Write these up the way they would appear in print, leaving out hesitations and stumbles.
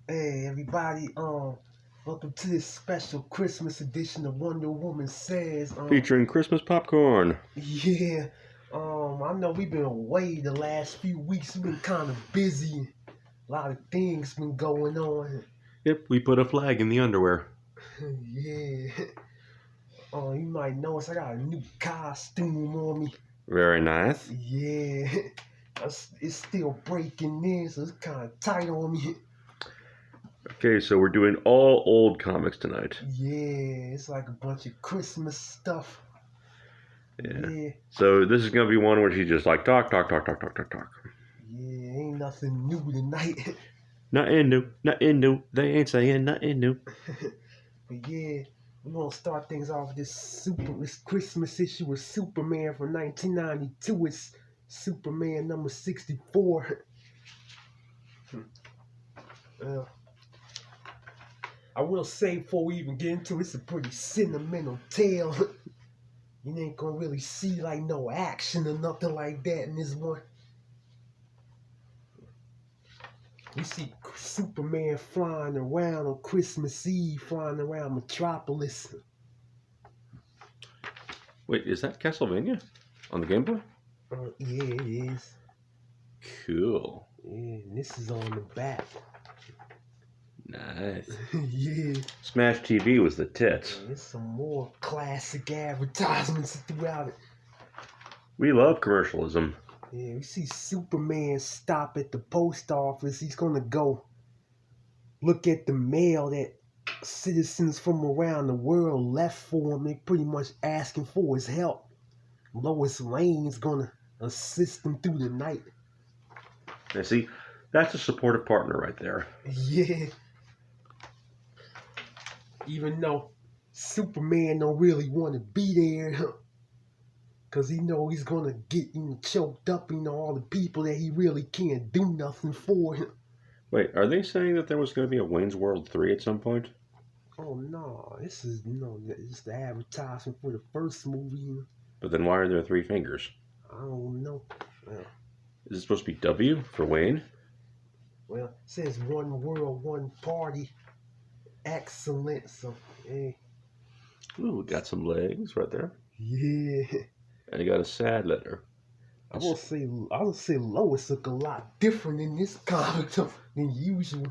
Hey everybody, welcome to this special Christmas edition of Wonder Woman Says. Featuring Christmas popcorn. Yeah, I know we've been away the last few weeks. We've been kind of busy. A lot of things been going on. Yep, we put a flag in the underwear. Yeah. You might notice I got a new costume on me. Very nice. Yeah. It's still breaking in, so it's kind of tight on me. Okay, so we're doing all old comics tonight. Yeah, it's like a bunch of Christmas stuff. Yeah. So this is going to be one where she's just like talk. Yeah, ain't nothing new tonight. Nothing new. They ain't saying nothing new. But yeah, we're gonna start things off with this Christmas issue with Superman from 1992. It's Superman number 64. I will say before we even get into it, it's a pretty sentimental tale. You ain't gonna really see like no action or nothing like that in this one. We see Superman flying around on Christmas Eve, flying around Metropolis. Wait, is that Castlevania on the Game Boy? Yeah, it is. Cool. Yeah, and this is on the back. Nice. Yeah. Smash TV was the tits. Yeah, there's some more classic advertisements throughout it. We love commercialism. Yeah, we see Superman stop at the post office. He's gonna go look at the mail that citizens from around the world left for him. They pretty much asking for his help. Lois Lane's gonna assist him through the night. Now see, that's a supportive partner right there. Yeah. Even though Superman don't really want to be there, because he know he's gonna get choked up, all the people that he really can't do nothing for. Wait, are they saying that there was going to be a Wayne's World 3 at some point? Oh no, this is just the advertisement for the first movie. But then why are there 3 fingers? I don't know. Is it supposed to be W for Wayne? Well, it says one world, one party. Excellent. So, hey. Ooh, we got some legs right there. Yeah. And he got a sad letter. I will say Lois look a lot different in this comic than usual.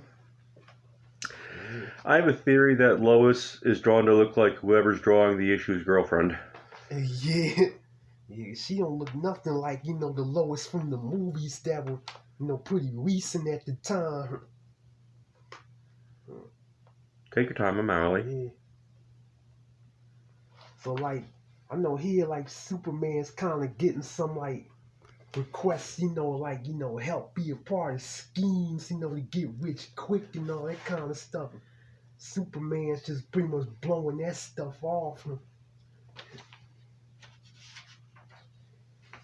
I have a theory that Lois is drawn to look like whoever's drawing the issue's girlfriend. Yeah. Yeah, she don't look nothing like, the Lois from the movies that were, pretty recent at the time. Take your time, I'm Emily. Yeah. So, I know here, Superman's kind of getting some, requests, help be a part of schemes, to get rich quick and all that kind of stuff. Superman's just pretty much blowing that stuff off.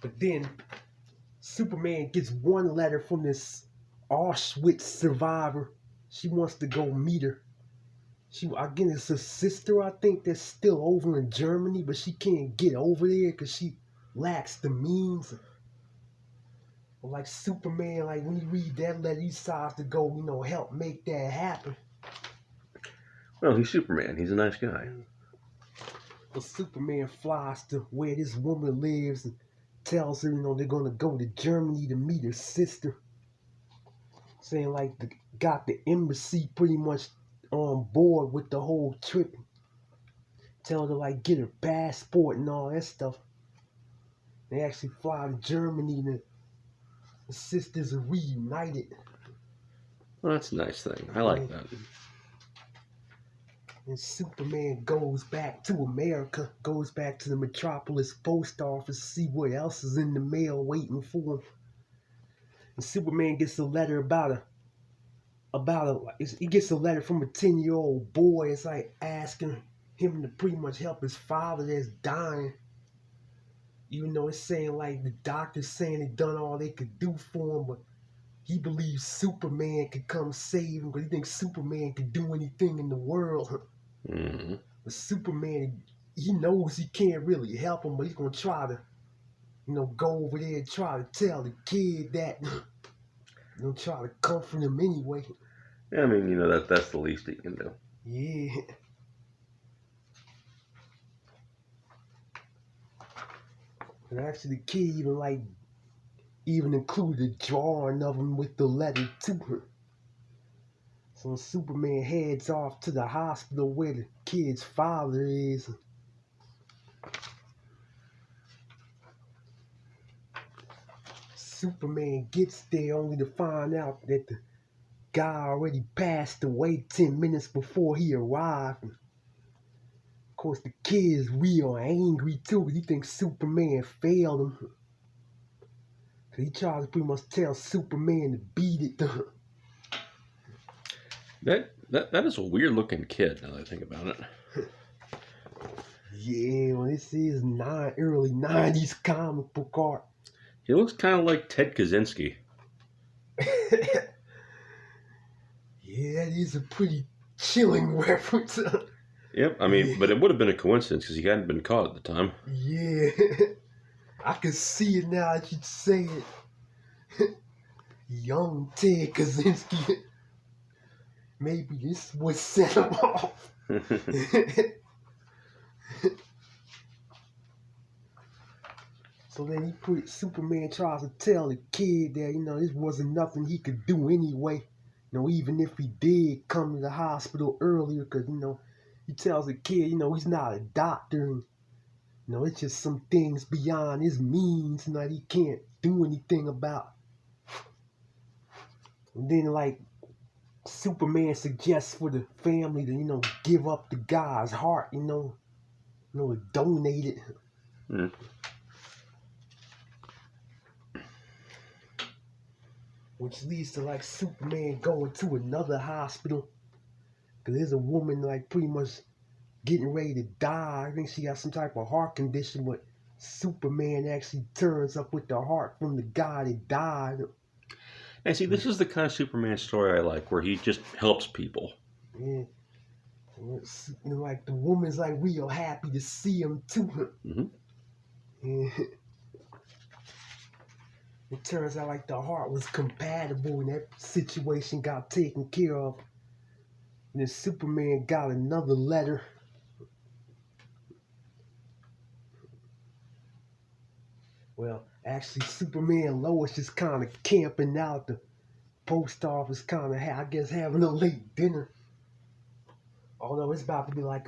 But then Superman gets one letter from this Auschwitz survivor. She wants to go meet her. Again, it's her sister, I think, that's still over in Germany, but she can't get over there because she lacks the means. But Superman, when you read that letter, he decides to go, help make that happen. Well, he's Superman. He's a nice guy. So Superman flies to where this woman lives and tells her, they're going to go to Germany to meet her sister. Saying, got the embassy pretty much on board with the whole trip. Tell her to, get her passport and all that stuff. They actually fly to Germany and the sisters are reunited. Well, that's a nice thing. I like that. And Superman goes back to America, goes back to the Metropolis post office to see what else is in the mail waiting for him. And Superman gets a letter he gets a letter from a 10-year-old boy. It's asking him to pretty much help his father that's dying. Even though it's saying the doctor's saying they done all they could do for him, but he believes Superman could come save him, but he thinks Superman can do anything in the world. Mm-hmm. But Superman, he knows he can't really help him, but he's gonna try to, go over there and try to tell the kid that, try to comfort him anyway. I mean, that's the least he can do. Yeah. And actually, the kid even included a drawing of him with the letter to her. So Superman heads off to the hospital where the kid's father is. Superman gets there only to find out that the guy already passed away 10 minutes before he arrived. And of course, the kid is real angry too because he thinks Superman failed him. So he tries to pretty much tell Superman to beat it. That is a weird looking kid. Now that I think about it. Yeah, well, this is early 90s comic book art. He looks kind of like Ted Kaczynski. Yeah, that is a pretty chilling reference. Yep, I mean, but it would have been a coincidence because he hadn't been caught at the time. Yeah, I can see it now that you say it. Young Ted Kaczynski. Maybe this would set him off. So then Superman tries to tell the kid that, this wasn't nothing he could do anyway. Even if he did come to the hospital earlier, because, he tells the kid, he's not a doctor. And, it's just some things beyond his means that he can't do anything about. And then, Superman suggests for the family to, give up the guy's heart, donate it. Mm. Which leads to Superman going to another hospital. Because there's a woman pretty much getting ready to die. I think she got some type of heart condition, but Superman actually turns up with the heart from the guy that died. And see, this is the kind of Superman story I like, where he just helps people. Yeah. The woman's real happy to see him too. Mm-hmm. Yeah. It turns out the heart was compatible and that situation got taken care of. And then Superman got another letter. Well, actually, Superman and Lois is kind of camping out the post office, kind of, having a late dinner. Although it's about to be I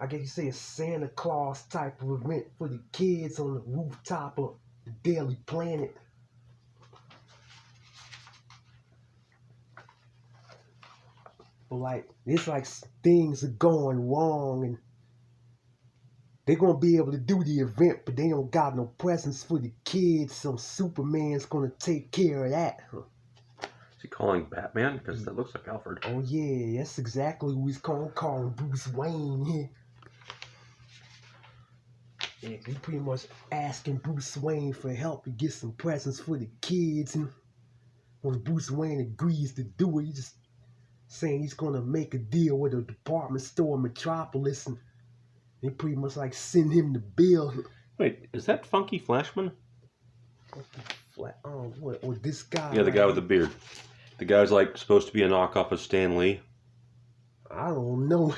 guess you say a Santa Claus type of event for the kids on the rooftop of the Daily Planet. But it's things are going wrong and they're gonna be able to do the event, but they don't got no presents for the kids, so Superman's gonna take care of that. Is he calling Batman? Because that looks like Alfred. Oh yeah, that's exactly who he's calling Bruce Wayne here. Yeah, he pretty much asking Bruce Wayne for help to get some presents for the kids, and when Bruce Wayne agrees to do it, he's just saying he's gonna make a deal with a department store in Metropolis, and they pretty much send him the bill. Wait, is that Funky Flashman? Or this guy? Yeah, the guy with the beard. The guy's supposed to be a knockoff of Stan Lee. I don't know.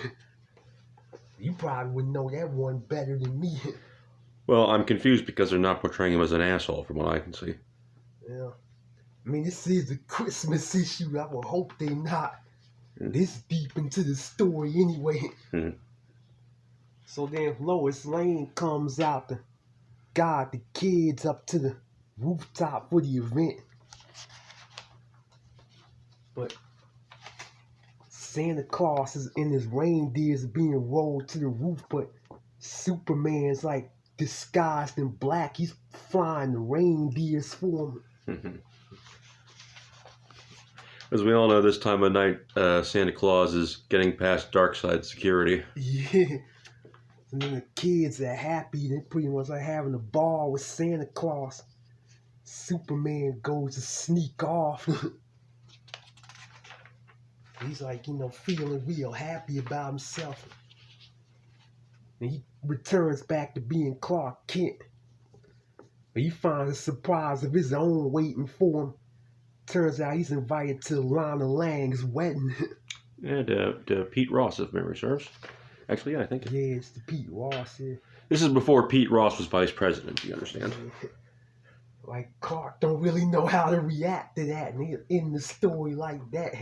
You probably would know that one better than me. Well, I'm confused because they're not portraying him as an asshole, from what I can see. Yeah. I mean, this is a Christmas issue. I would hope they're not this deep into the story anyway. Mm-hmm. So then Lois Lane comes out to guide the kids up to the rooftop for the event. But Santa Claus and his reindeers are being rolled to the roof, but Superman's disguised in black. He's flying the reindeers for him. Mm-hmm. As we all know, this time of night, Santa Claus is getting past Darkseid security. Yeah. And then the kids are happy. They pretty much having a ball with Santa Claus. Superman goes to sneak off. He's feeling real happy about himself. And he returns back to being Clark Kent. But he finds a surprise of his own waiting for him. turns out he's invited to Lana Lang's wedding. And to Pete Ross, if memory serves. Actually, yeah, I think. Yeah, it's the Pete Ross. Yeah. This is before Pete Ross was vice president, you understand? Yeah. Like, Clark don't really know how to react to that, and he'll end the story like that.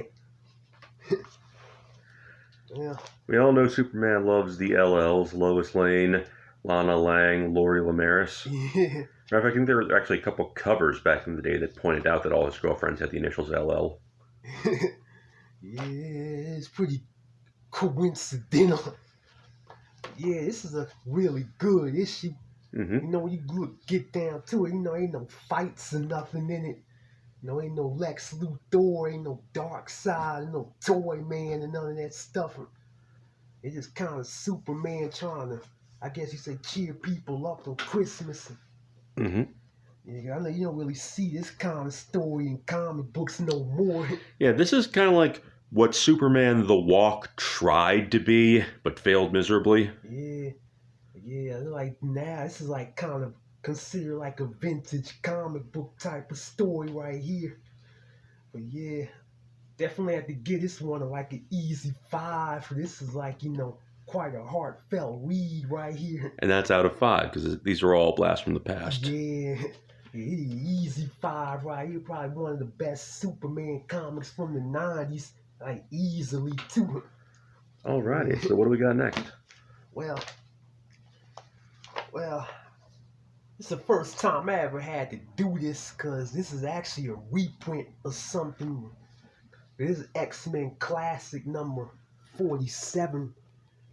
Yeah. We all know Superman loves the LLs, Lois Lane, Lana Lang, Lori Lamaris. Yeah. Matter of fact, I think there were actually a couple covers back in the day that pointed out that all his girlfriends had the initials LL. Yeah, it's pretty coincidental. Yeah, this is a really good issue. Mm-hmm. You know, when you get down to it, you know, ain't no fights or nothing in it. You know, ain't no Lex Luthor, ain't no Dark Side, no Toy Man, and none of that stuff. It's just kind of Superman trying to, I guess you say, cheer people up on Christmas. Mm-hmm. Yeah, I know you don't really see this kind of story in comic books no more. Yeah, this is kind of like what Superman the Walk tried to be, but failed miserably. Yeah, like now this is like kind of considered like a vintage comic book type of story right here. But yeah, definitely have to give this one like an easy 5. This is like, you know, quite a heartfelt read right here. And that's out of 5, because these are all blasts from the past. Yeah, easy 5 right here. Probably one of the best Superman comics from the 90s. Like easily too. Alrighty, so what do we got next? Well, it's the first time I ever had to do this, because this is actually a reprint of something. This is X-Men Classic number 47.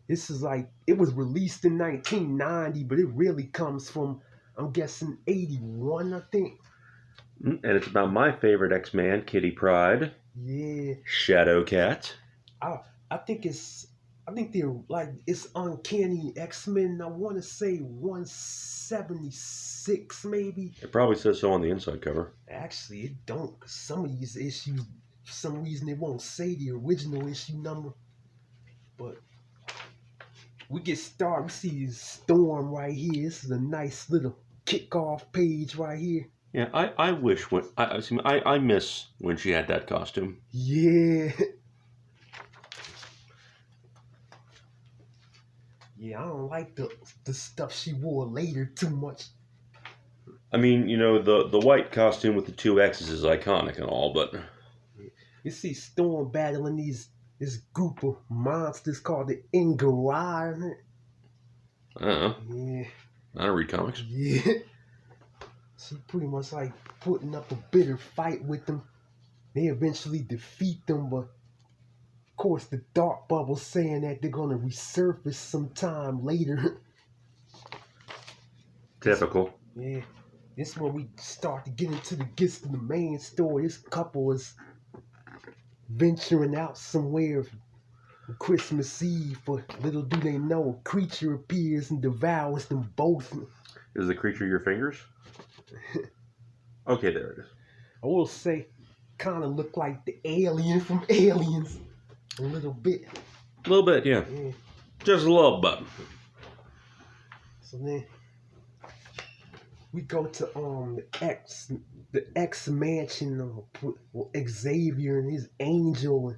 This is like, it was released in 1990, but it really comes from, I'm guessing, 81, I think. And it's about my favorite X-Man, Kitty Pryde. Yeah. Shadowcat. I think they're like, it's Uncanny X-Men. I want to say 176 maybe. It probably says so on the inside cover. Actually, it don't. Some of these issues, for some reason, they won't say the original issue number. But we get started. We see Storm right here. This is a nice little kickoff page right here. Yeah, I wish when I miss when she had that costume. Yeah. Yeah, I don't like the stuff she wore later too much. I mean, you know, the white costume with the 2 X's is iconic and all, but you see Storm battling this group of monsters called the Ingarai. I don't know. Yeah. I don't read comics. Yeah. She pretty much like putting up a bitter fight with them. They eventually defeat them, but of course the Dark Bubble's saying that they're gonna resurface sometime later. Typical. Yeah. This when we start to get into the main story. This couple is venturing out somewhere for Christmas Eve, but little do they know, a creature appears and devours them both. Is the creature your fingers? Okay, there it is. I will say, kind of look like the alien from Aliens. A little bit. A little bit, yeah. Just a little bit. So then we go to the X mansion of Xavier and his angel.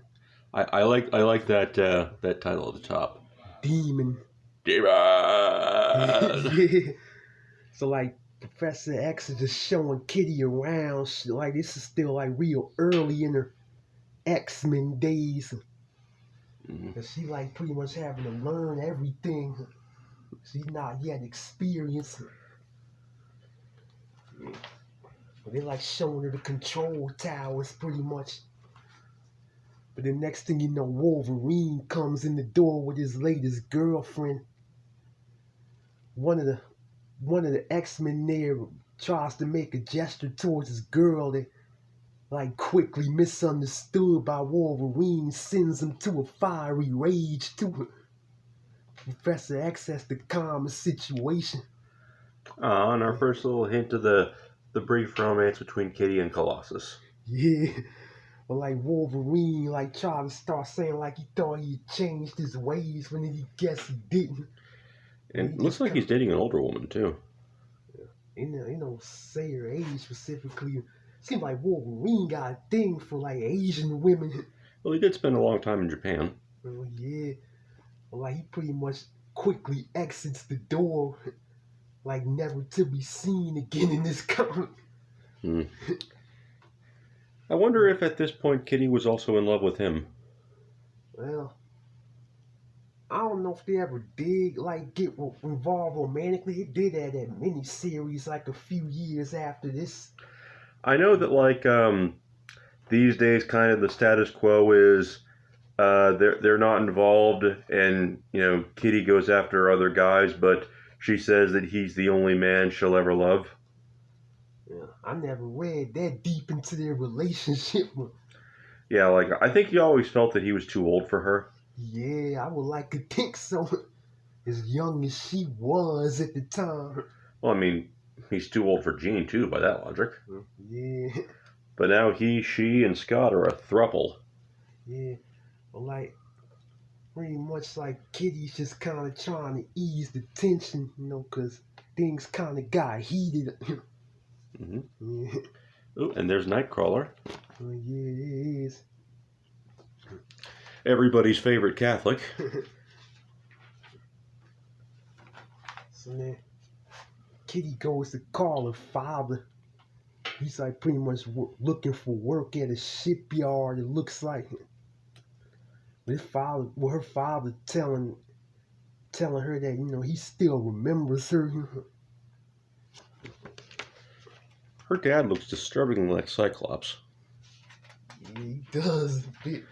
I like that that title at the top. Demon. Demon. Yeah. So like Professor X is just showing Kitty around. Like this is still like real early in her X-Men days. Cause she like pretty much having to learn everything. She's not yet experienced. But they like showing her the control towers pretty much. But the next thing you know, Wolverine comes in the door with his latest girlfriend. One of the X-Men there tries to make a gesture towards his girl that like quickly misunderstood by Wolverine, sends him to a fiery rage to her. Professor X has to calm the situation. And our first little hint of the brief romance between Kitty and Colossus. Yeah. But like Wolverine like tried to start saying like he thought he had changed his ways when he guessed he didn't. And it looks like he's dating an older woman too. You know, say her age specifically. Seems like Wolverine got a thing for like Asian women. Well, he did spend a long time in Japan. Oh yeah. Like he pretty much quickly exits the door, like never to be seen again in this comic. Hmm. I wonder if at this point Kitty was also in love with him. Well, I don't know if they ever did like get involved romantically. It did at that miniseries like a few years after this. I know that these days, kind of the status quo is they're not involved, and Kitty goes after other guys, but she says that he's the only man she'll ever love. Yeah, I never read that deep into their relationship. Yeah, I think he always felt that he was too old for her. Yeah, I would like to think so. As young as she was at the time. Well, I mean, he's too old for Jean too, by that logic. Yeah. But now he, she, and Scott are a throuple. Yeah. But like pretty much like Kitty's just kind of trying to ease the tension, because things kind of got heated. Mm-hmm. Yeah. Ooh, and there's Nightcrawler. Yeah, it is. Everybody's favorite Catholic. So then Kitty goes to call her father. He's like pretty much looking for work at a shipyard, it looks like. Her father telling her that, he still remembers her. Her dad looks disturbingly like Cyclops. Yeah, he does a bit.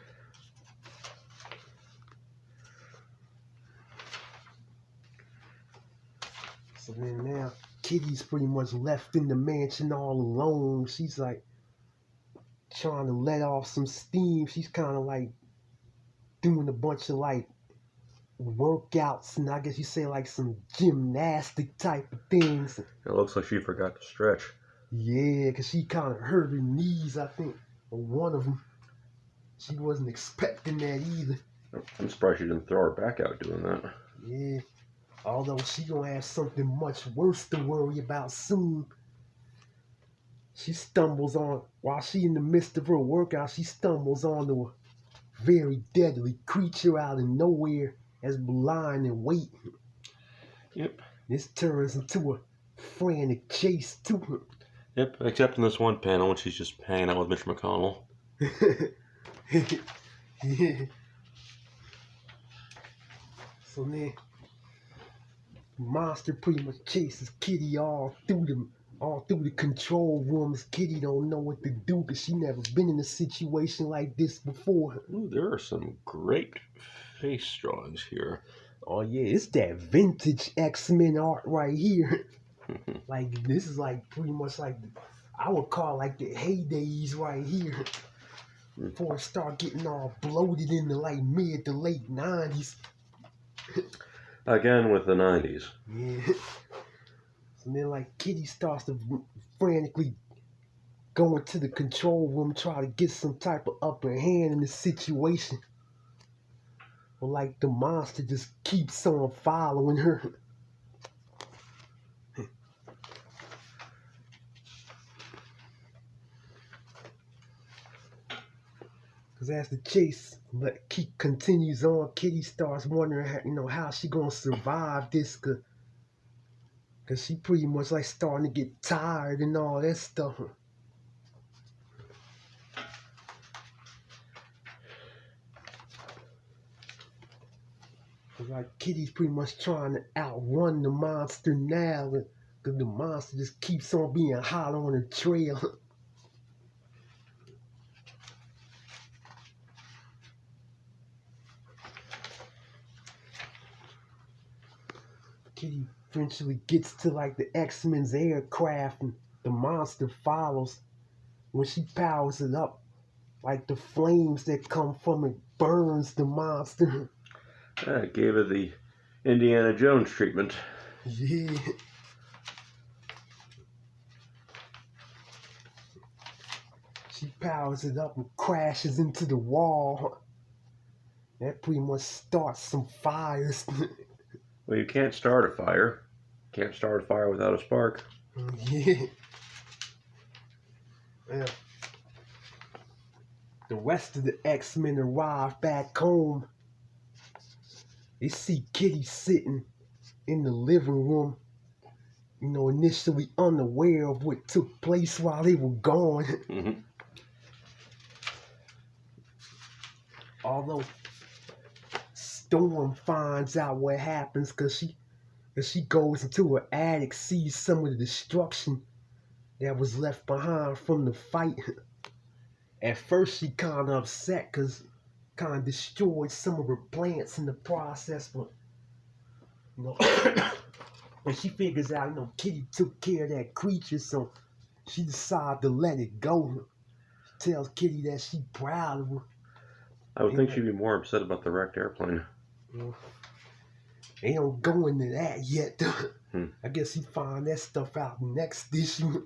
So then now Kitty's pretty much left in the mansion all alone. She's like trying to let off some steam. She's kind of like doing a bunch of like workouts, and I guess you say like some gymnastic type of things. It looks like she forgot to stretch. Yeah, because she kind of hurt her knees, I think, or one of them. She wasn't expecting that either. I'm surprised she didn't throw her back out doing that. Yeah, although she gonna have something much worse to worry about soon. She stumbles on, while she in the midst of her workout, she stumbles onto a very deadly creature out of nowhere that's lying in wait. Yep. This turns into a frantic chase too. Yep, except in this one panel when she's just hanging out with Mitch McConnell. Yeah. So then, monster pretty much chases Kitty all through the control rooms. Kitty don't know what to do because she never been in a situation like this before. Ooh, there are some great face drawings here. Oh yeah, it's that vintage X-Men art right here. Like this is like pretty much like I would call like the heydays right here. Before it start getting all bloated in the like mid to late 90s. Again with the 90s. Yeah. So then like Kitty starts to frantically go into the control room, try to get some type of upper hand in the situation. But like the monster just keeps on following her. Because as the chase continues on, Kitty starts wondering how she gonna survive this. Because she pretty much like starting to get tired and all that stuff. Like Kitty's pretty much trying to outrun the monster now, because the monster just keeps on being hot on her trail. Kitty eventually gets to like the X-Men's aircraft, and the monster follows. When she powers it up, like the flames that come from it burns the monster. That gave it the Indiana Jones treatment. Yeah. She powers it up and crashes into the wall. That pretty much starts some fires. Well, you can't start a fire. Can't start a fire without a spark. Yeah. Yeah. The rest of the X-Men arrive back home. They see Kitty sitting in the living room, initially unaware of what took place while they were gone. Mm-hmm. Although Storm finds out what happens because she goes into her attic, sees some of the destruction that was left behind from the fight. At first, she kind of upset because kind of destroyed some of her plants in the process, but when she figures out, Kitty took care of that creature, so she decided to let it go. She tells Kitty that she's proud of her. I would think she'd be more upset about the wrecked airplane. They don't go into that yet. Hmm. I guess he find that stuff out next issue.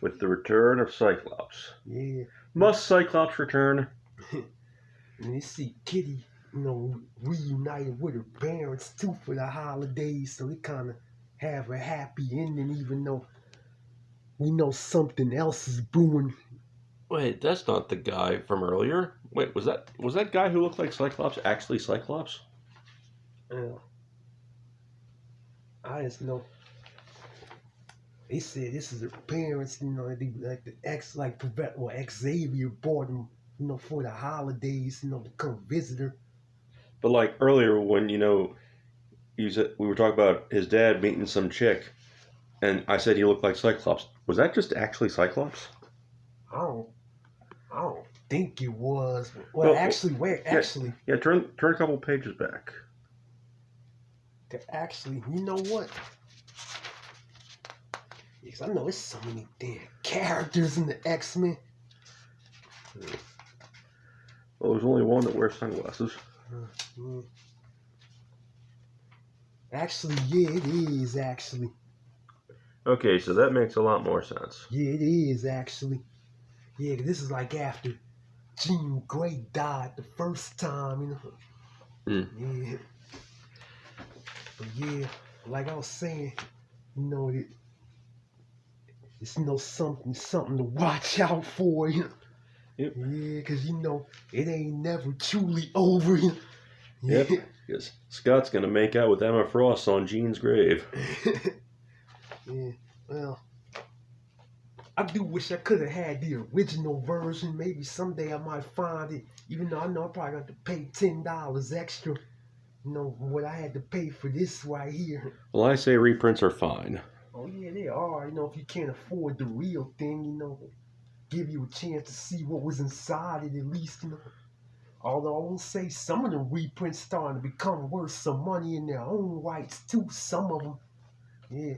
With the return of Cyclops. Yeah. Must Cyclops return? And you see Kitty, reunited with her parents too for the holidays, so they kind of have a happy ending, even though we know something else is brewing. Wait, that's not the guy from earlier. Wait, was that guy who looked like Cyclops actually Cyclops? I just know. They said this is her parents, they like the Xavier brought them, for the holidays, to come visit her. But like earlier when we were talking about his dad meeting some chick, and I said he looked like Cyclops. Was that just actually Cyclops? I don't think it was. Well, actually, Yeah, turn a couple pages back. Actually, you know what? Because I know there's so many damn characters in the X-Men. Well, there's only one that wears sunglasses. Actually, yeah, it is actually. Okay, so that makes a lot more sense. Yeah, it is actually. Yeah, this is like after Jean Grey died the first time, Yeah. But yeah, like I was saying, it's something to watch out for, Yep. Yeah, because it ain't never truly over. Yeah. Yep. Because Scott's gonna make out with Emma Frost on Jean's grave. Yeah. Well, I do wish I could have had the original version. Maybe someday I might find it, even though I know I probably got to pay $10 extra. What I had to pay for this right here. Well, I say reprints are fine. Oh yeah, they are. If you can't afford the real thing, give you a chance to see what was inside it at least, Although I will say some of the reprints starting to become worth some money in their own rights too. Some of them, yeah.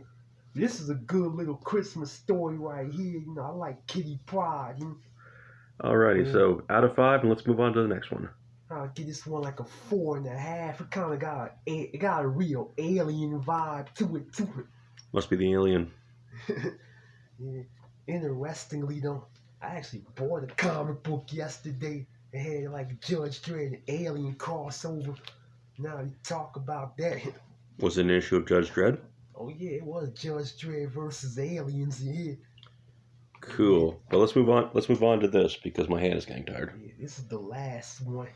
This is a good little Christmas story right here. I like Kitty Pryde. Alrighty, so out of 5, and let's move on to the next one. I'll give this one like a 4.5. It kind of got a real alien vibe to it too. Must be the alien. Yeah. Interestingly though, I actually bought a comic book yesterday. It had like Judge Dredd and Alien crossover. Now you talk about that. Was it an issue of Judge Dredd? Oh yeah, it was Judge Dredd versus aliens. Yeah. Cool. But let's move on. Let's move on to this because my hand is getting tired. Yeah, this is the last one.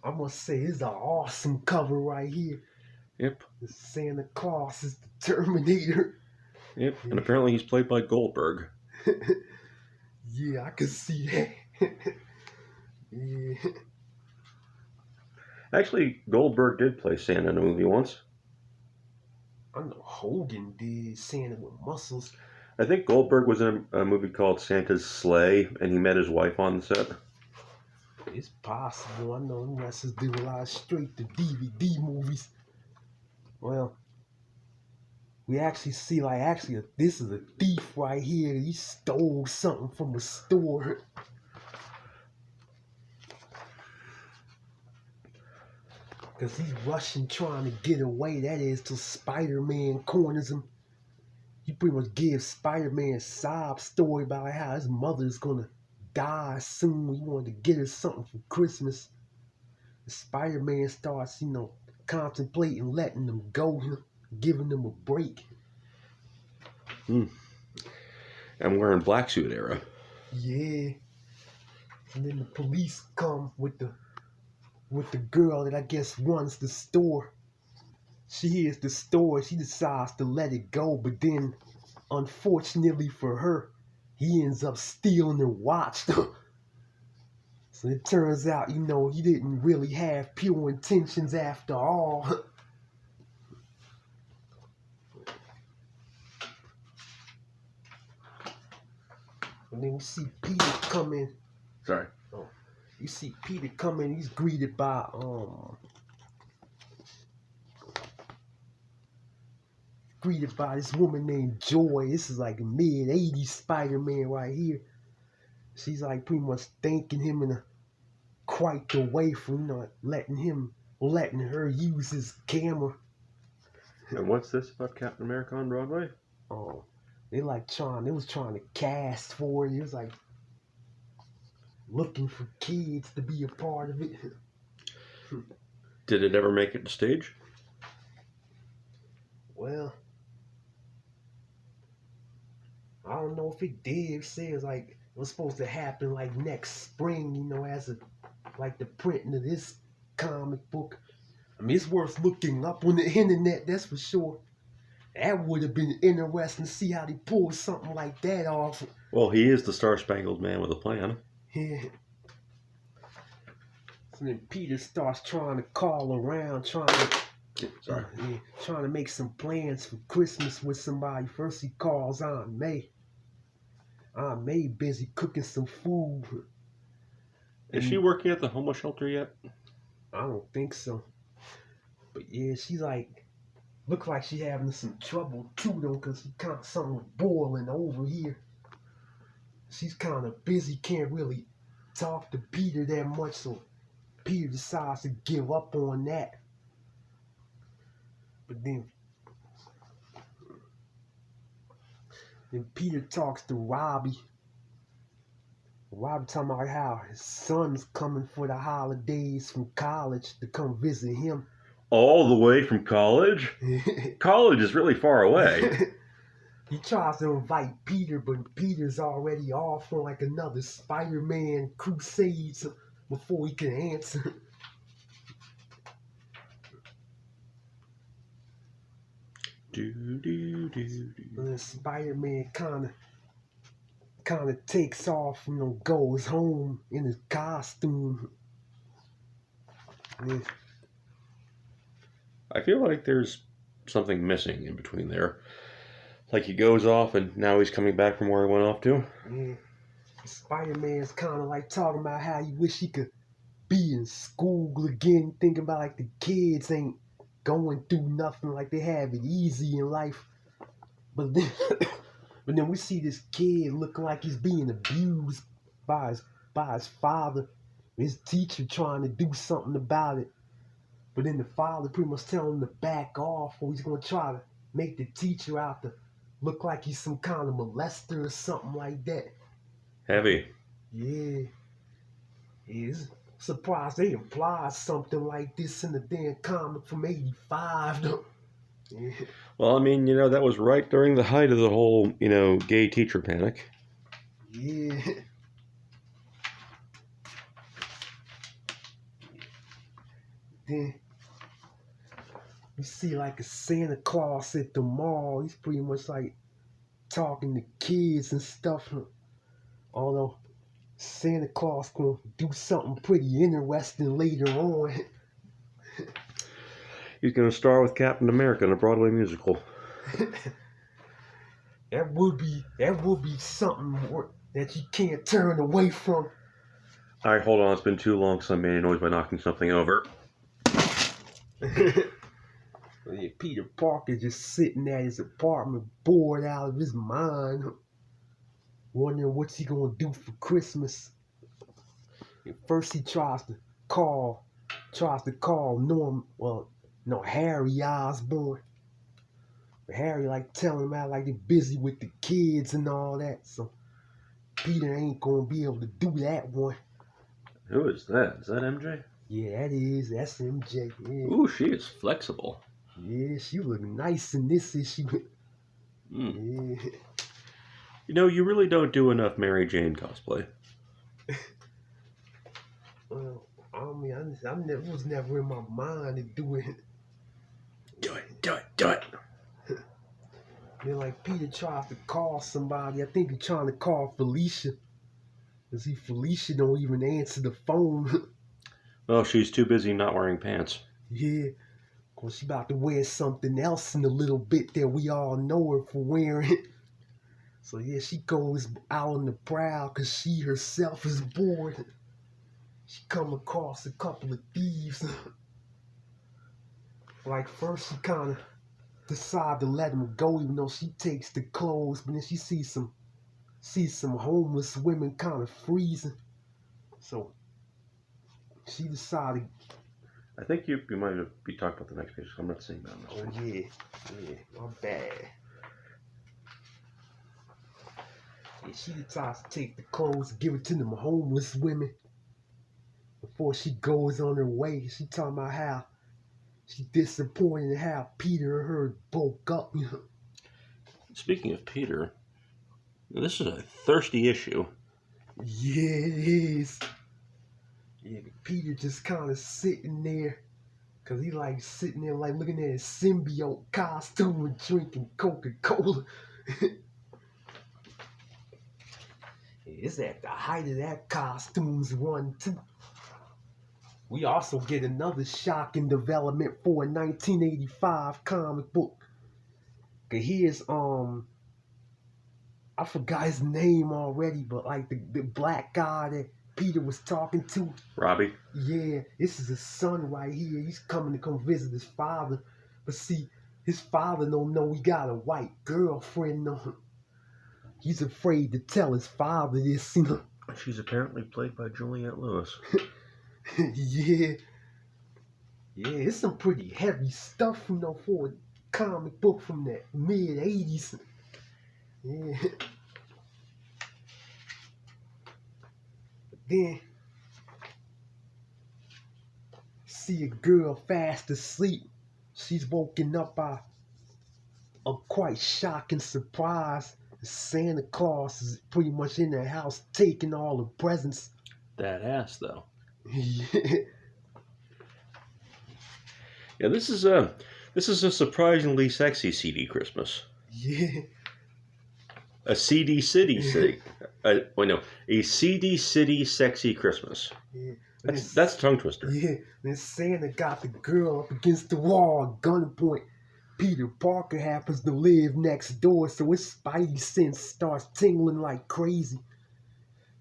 I must say, this is an awesome cover right here. Yep. Santa Claus is the Terminator. Yep. And apparently he's played by Goldberg. Yeah, I can see that. Yeah. Actually, Goldberg did play Santa in a movie once. I know Hogan did Santa with muscles. I think Goldberg was in a movie called Santa's Sleigh, and he met his wife on the set. It's possible. I know them wrestlers do a lot of straight-to-DVD movies. Well, we actually see, this is a thief right here. He stole something from a store. Because he's rushing, trying to get away. That is till Spider-Man corners him. He pretty much gives Spider-Man a sob story about how his mother's going to die soon. He wanted to get her something for Christmas. Spider-Man starts, contemplating letting them go, giving them a break. I'm wearing Black Suit era. Yeah. And then the police come with the girl that I guess runs the store. She hears the story. She decides to let it go, but then, unfortunately for her, he ends up stealing her watch. So it turns out, he didn't really have pure intentions after all. And then we see Peter come in. Sorry. Oh, you see Peter come in. He's greeted by this woman named Joy. This is like a mid-80s Spider-Man right here. She's like pretty much thanking him in a quite the way for letting her use his camera. And what's this about Captain America on Broadway? Oh, they was trying to cast for it. It was like looking for kids to be a part of it. Did it ever make it to stage? Well, I don't know if it did. It says like it was supposed to happen like next spring, as like the printing of this comic book. I mean, it's worth looking up on the internet, that's for sure. That would have been interesting to see how they pulled something like that off. Well, he is the Star-Spangled Man with a plan. Yeah. So then Peter starts trying to call around, trying to make some plans for Christmas with somebody. First he calls Aunt May. Aunt May busy cooking some food. Is she working at the homeless shelter yet? I don't think so. But yeah, she's like, look like she having some trouble too though, because she kind of something boiling over here. She's kind of busy, can't really talk to Peter that much, so Peter decides to give up on that. But then Peter talks to Robbie. Robbie talking about how his son's coming for the holidays from college to come visit him. All the way from college? College is really far away. He tries to invite Peter, but Peter's already off on like another Spider-Man crusade before he can answer. And then Spider-Man kind of takes off, goes home in his costume. Yeah. I feel like there's something missing in between there. Like he goes off and now he's coming back from where he went off to. Yeah. Spider-Man's kind of like talking about how he wish he could be in school again, thinking about like the kids ain't going through nothing, like they have it easy in life. But then we see this kid looking like he's being abused by his father. His teacher trying to do something about it. But then the father pretty much telling him to back off, or he's going to try to make the teacher out to look like he's some kind of molester or something like that. Heavy. Yeah. Is surprised they implied something like this in the damn comic from '85 though. Yeah. Well, I mean, that was right during the height of the whole, gay teacher panic. Yeah. Then you see like a Santa Claus at the mall. He's pretty much like talking to kids and stuff. Although Santa Claus gonna do something pretty interesting later on. He's going to star with Captain America in a Broadway musical. That would be something that you can't turn away from. All right, hold on. It's been too long, so I made a noise by knocking something over. Yeah, Peter Parker just sitting at his apartment, bored out of his mind, wondering what's he gonna do for Christmas. At first, he tries to call Harry Osborn. But Harry like telling him out like they're busy with the kids and all that, so Peter ain't gonna be able to do that one. Who is that? Is that MJ? Yeah, that's MJ. Yeah. Ooh, she is flexible. Yeah, she look nice in this issue. Mm. Yeah. You know, you really don't do enough Mary Jane cosplay. Well, I mean, I never was never in my mind to do it. Do it, do it, do it. Then like Peter tries to call somebody. I think he's trying to call Felicia. Cause Felicia don't even answer the phone. Well, she's too busy not wearing pants. Yeah, cause she about to wear something else in a little bit that we all know her for wearing. So yeah, she goes out on the prowl cause she herself is bored. She come across a couple of thieves. Like first she kind of decide to let them go, even though she takes the clothes, but then she sees some homeless women kind of freezing. So she decided, I think you might be talking about the next page. I'm not seeing that on this oh page. yeah, my bad. And she decides to take the clothes and give it to them homeless women. Before she goes on her way, she talking about how she disappointed in how Peter and her broke up. Speaking of Peter, this is a thirsty issue. Yeah, it is. Yeah, Peter just kind of sitting there. Cause he like sitting there like looking at his symbiote costume and drinking Coca-Cola. It's at the height of that costumes run too. We also get another shocking development for a 1985 comic book. Cause here's I forgot his name already, but like the black guy that Peter was talking to. Robbie? Yeah, this is his son right here. He's coming to come visit his father. But see, his father don't know he got a white girlfriend on him. He's afraid to tell his father this, you know. She's apparently played by Juliette Lewis. Yeah. Yeah, it's some pretty heavy stuff, you know, for a comic book from the mid-80s. Yeah. But then, see a girl fast asleep. She's woken up by a quite shocking surprise. Santa Claus is pretty much in the house taking all the presents. That ass, though. Yeah. Yeah, this is a surprisingly sexy CD Christmas. Yeah. A CD City City. A CD City sexy Christmas. Yeah. That's a tongue twister. Yeah. Then Santa got the girl up against the wall at gunpoint. Peter Parker happens to live next door, so his spidey sense starts tingling like crazy.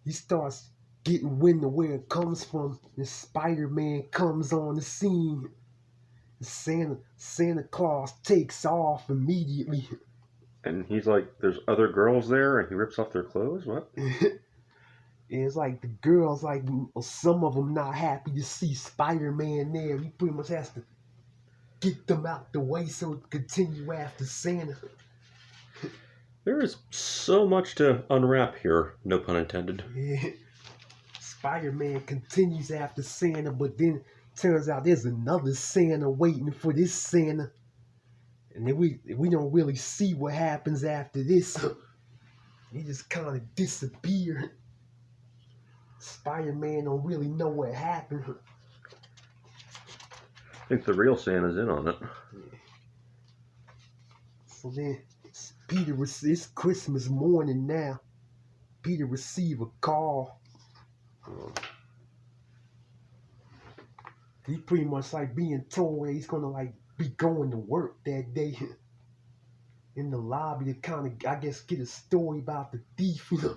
He starts getting wind of where it comes from, and Spider-Man comes on the scene. Santa Claus takes off immediately. And he's like, there's other girls there, and he rips off their clothes? What? It's like the girls, like some of them not happy to see Spider-Man there. He pretty much has to get them out the way so it can continue after Santa. There is so much to unwrap here, no pun intended. Yeah. Spider-Man continues after Santa, but then turns out there's another Santa waiting for this Santa. And then we don't really see what happens after this. He just kind of disappeared. Spider-Man don't really know what happened. I think the real Santa's in on it. So then it's Christmas morning now. Peter receive a call. He pretty much like being told that he's gonna like be going to work that day. In the lobby to kind of, I guess, get a story about the thief. You know,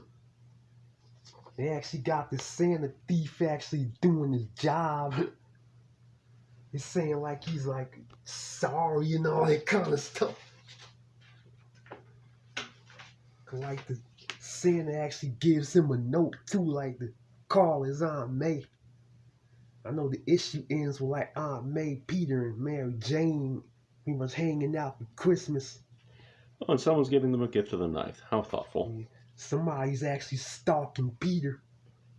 they actually got the Santa thief actually doing his job. He's saying like he's like sorry and all that kind of stuff. Like the Santa actually gives him a note too, like to call his Aunt May. I know the issue ends with like Aunt May, Peter, and Mary Jane pretty much hanging out for Christmas. Oh, and someone's giving them a gift of the knife. How thoughtful. Somebody's actually stalking Peter.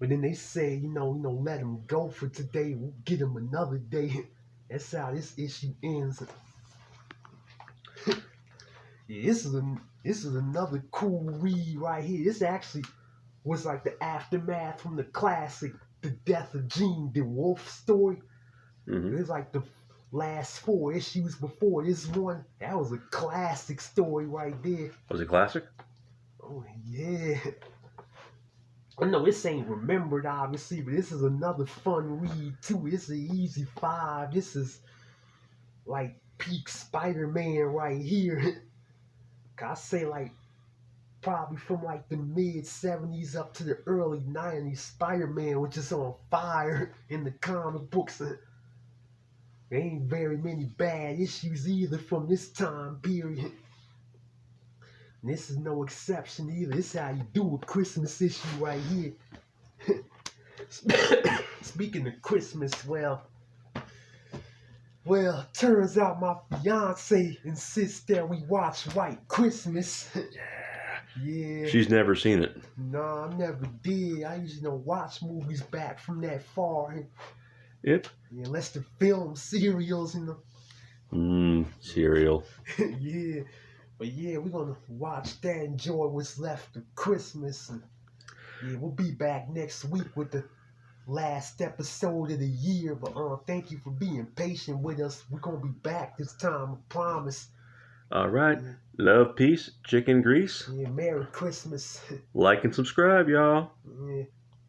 But then they say, let him go for today. We'll get him another day. That's how this issue ends. Yeah, this is another cool read right here. This actually was like the aftermath from the classic The Death of Jean DeWolf story. It Mm-hmm. was like the last 4 issues before this one. That was a classic story right there. Was it classic? Oh yeah. I know this ain't remembered obviously, but this is another fun read too. This is an easy 5. This is like peak Spider-Man right here. I say like probably from like the mid-70s up to the early 90s, Spider-Man was just on fire in the comic books. There ain't very many bad issues either from this time period. And this is no exception either. This is how you do a Christmas issue right here. Speaking of Christmas, well, turns out my fiance insists that we watch White Christmas. Yeah. She's never seen it. No, I never did. I usually don't watch movies back from that far. Yep. Yeah, unless the film serials, you know. Cereal. Yeah. But yeah, we're gonna watch that, enjoy what's left of Christmas. And yeah, we'll be back next week with the last episode of the year. But thank you for being patient with us. We're gonna be back this time, I promise. All right. Love, peace, chicken grease. Yeah, Merry Christmas. Like and subscribe, y'all. Yeah.